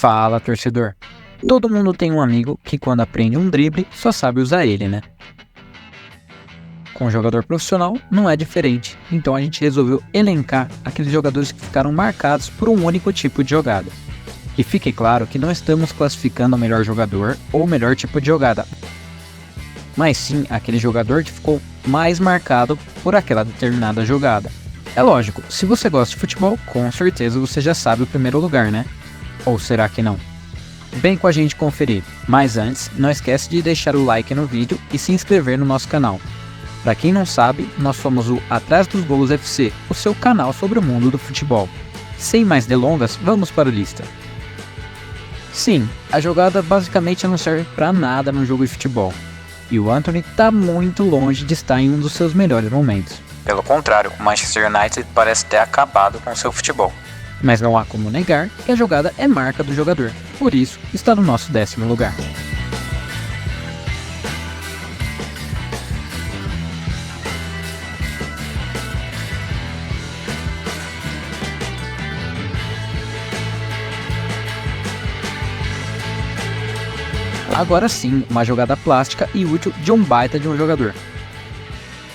Fala, torcedor! Todo mundo tem um amigo que quando aprende um drible só sabe usar ele, né? Com o jogador profissional não é diferente, então a gente resolveu elencar aqueles jogadores que ficaram marcados por um único tipo de jogada. E fique claro que não estamos classificando o melhor jogador ou o melhor tipo de jogada, mas sim aquele jogador que ficou mais marcado por aquela determinada jogada. É lógico, se você gosta de futebol, com certeza você já sabe o primeiro lugar, né? Ou será que não? Vem com a gente conferir, mas antes, não esquece de deixar o like no vídeo e se inscrever no nosso canal. Para quem não sabe, nós somos o Atrás dos Gols FC, o seu canal sobre o mundo do futebol. Sem mais delongas, vamos para a lista. Sim, a jogada basicamente não serve para nada no jogo de futebol, e o Antony está muito longe de estar em um dos seus melhores momentos. Pelo contrário, o Manchester United parece ter acabado com seu futebol. Mas não há como negar que a jogada é marca do jogador, por isso está no nosso 10º lugar. Agora sim, uma jogada plástica e útil de um baita de um jogador.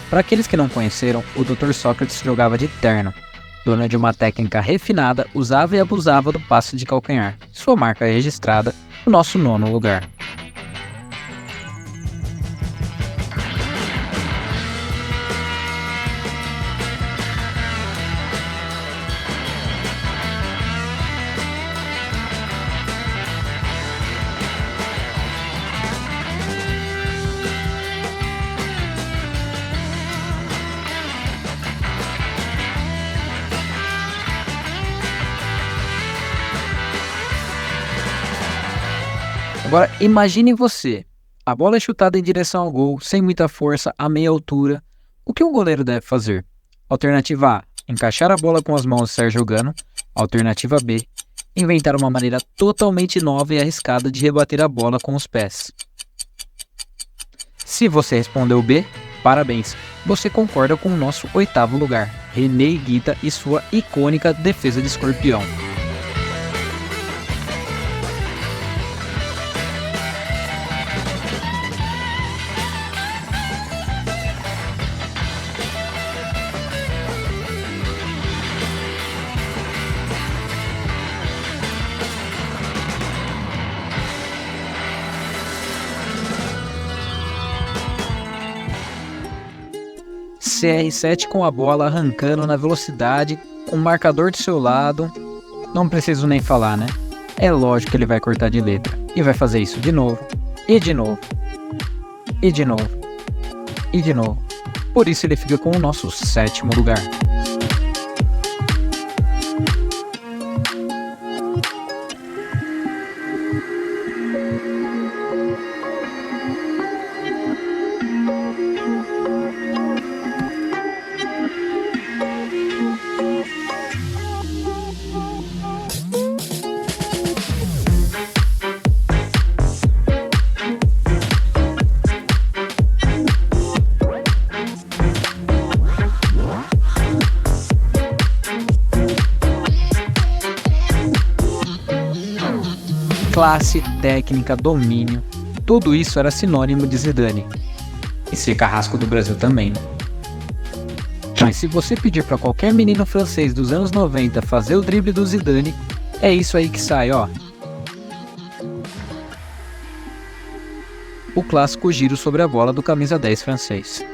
Para aqueles que não conheceram, o Dr. Sócrates jogava de terno. Dono de uma técnica refinada, usava e abusava do passe de calcanhar. Sua marca é registrada no nosso 9º lugar. Agora imagine você, a bola é chutada em direção ao gol, sem muita força, a meia altura. O que o goleiro deve fazer? Alternativa A, encaixar a bola com as mãos e sair jogando. Alternativa B, inventar uma maneira totalmente nova e arriscada de rebater a bola com os pés. Se você respondeu B, parabéns, você concorda com o nosso 8º lugar, René Higuita e sua icônica defesa de escorpião. CR7 com a bola arrancando na velocidade, com o marcador do seu lado, não preciso nem falar, né? É lógico que ele vai cortar de letra, e vai fazer isso de novo, e de novo, e de novo, e de novo. Por isso ele fica com o nosso 7º lugar. Classe, técnica, domínio, tudo isso era sinônimo de Zidane. E ser carrasco do Brasil também, né? Mas se você pedir para qualquer menino francês dos anos 90 fazer o drible do Zidane, é isso aí que sai, ó. O clássico giro sobre a bola do camisa 10 francês.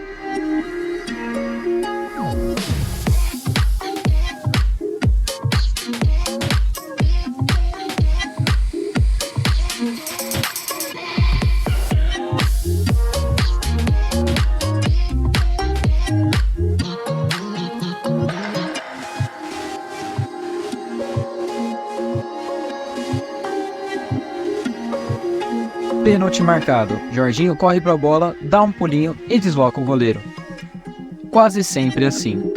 Pênalti marcado. Jorginho corre para a bola, dá um pulinho e desloca o goleiro. Quase sempre assim.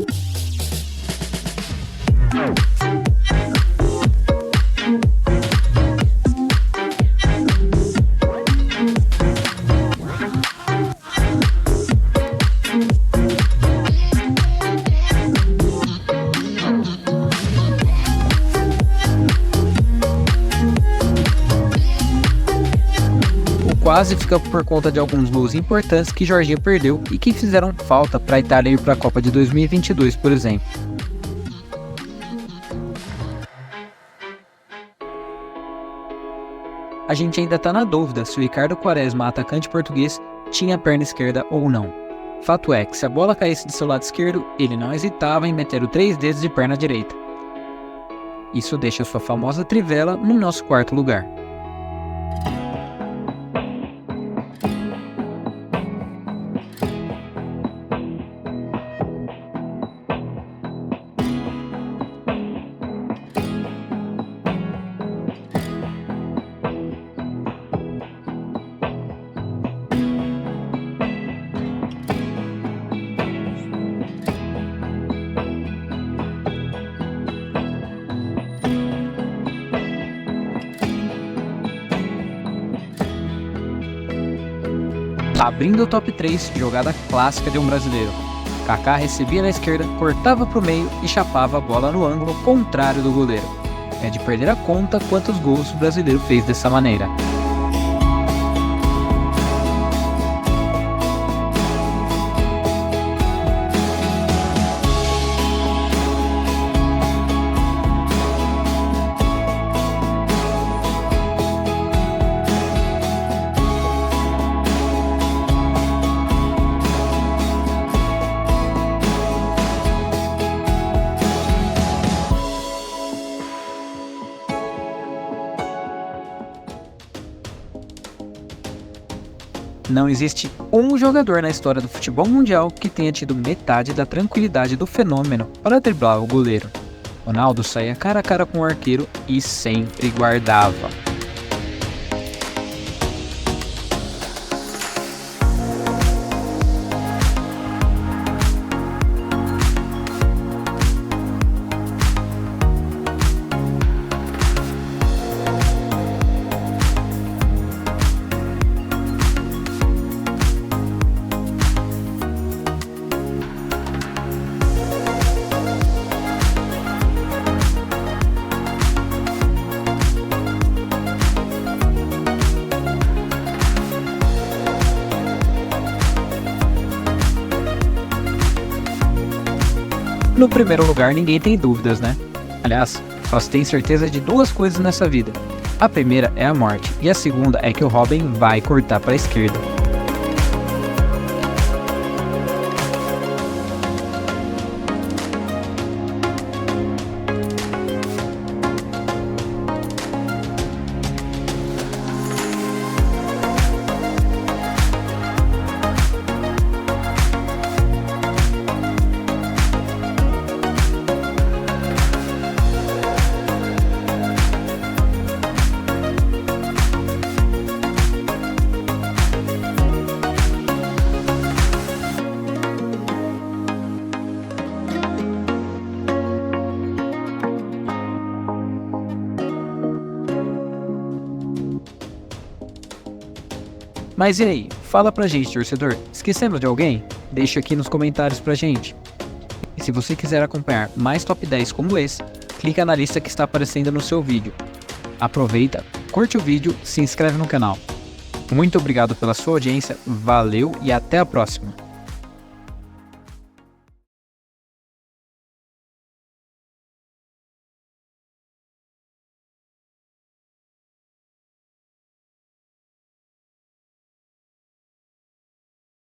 quase fica por conta de alguns gols importantes que Jorginho perdeu e que fizeram falta para a Itália ir para a Copa de 2022, por exemplo. A gente ainda está na dúvida se o Ricardo Quaresma, atacante português, tinha perna esquerda ou não. Fato é que se a bola caísse do seu lado esquerdo, ele não hesitava em meter o 3 dedos de perna direita. Isso deixa sua famosa trivela no nosso quarto lugar. Abrindo o top 3, jogada clássica de um brasileiro. Kaká recebia na esquerda, cortava para o meio e chapava a bola no ângulo contrário do goleiro. É de perder a conta quantos gols o brasileiro fez dessa maneira. Não existe um jogador na história do futebol mundial que tenha tido metade da tranquilidade do fenômeno para driblar o goleiro. Ronaldo saía cara a cara com o arqueiro e sempre guardava. No primeiro lugar, ninguém tem dúvidas, né? Aliás, só se tem certeza de duas coisas nessa vida. A primeira é a morte, e a segunda é que o Robin vai cortar para a esquerda. Mas e aí? Fala pra gente, torcedor. Esquecemos de alguém? Deixa aqui nos comentários pra gente. E se você quiser acompanhar mais top 10 como esse, clica na lista que está aparecendo no seu vídeo. Aproveita, curte o vídeo, se inscreve no canal. Muito obrigado pela sua audiência, valeu e até a próxima!